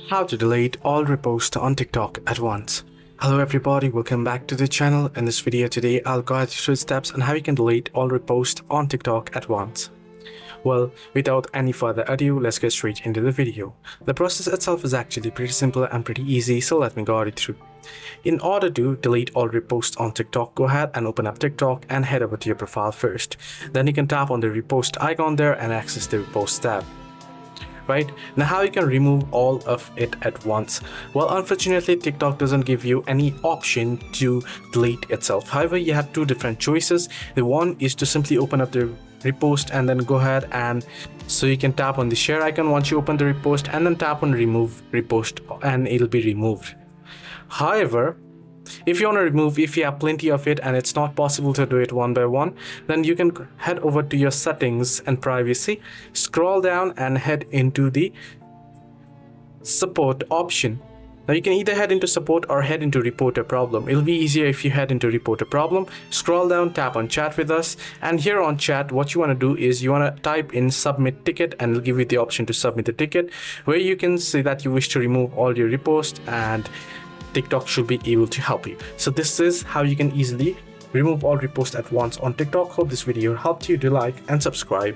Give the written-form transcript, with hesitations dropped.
How to delete all reposts on TikTok at once. Hello everybody, welcome back to the channel. In this video today, I'll guide you through steps on how you can delete all reposts on TikTok at once. Well, without any further ado, let's get straight into the video. The process itself is actually pretty simple and pretty easy, so let me guide you through. In order to delete all reposts on TikTok, go ahead and open up TikTok and head over to your profile first. Then you can tap on the repost icon there and access the repost tab. Right now, how you can remove all of it at once? Well, unfortunately, TikTok doesn't give you any option to delete itself. However, you have two different choices. The one is to simply open up the repost and then go ahead and so you can tap on the share icon once you open the repost and then tap on remove repost and it'll be removed. However, if you want to remove, if you have plenty of it and it's not possible to do it one by one, then you can head over to your settings and privacy, scroll down and head into the support option. Now you can either head into support or head into report a problem. It'll be easier if you head into report a problem, scroll down, tap on chat with us, and here on chat what you want to do is you want to type in submit ticket and it'll give you the option to submit the ticket where you can say that you wish to remove all your reposts and TikTok should be able to help you. So this is how you can easily remove all reposts at once on TikTok. Hope this video helped you. Do like and subscribe.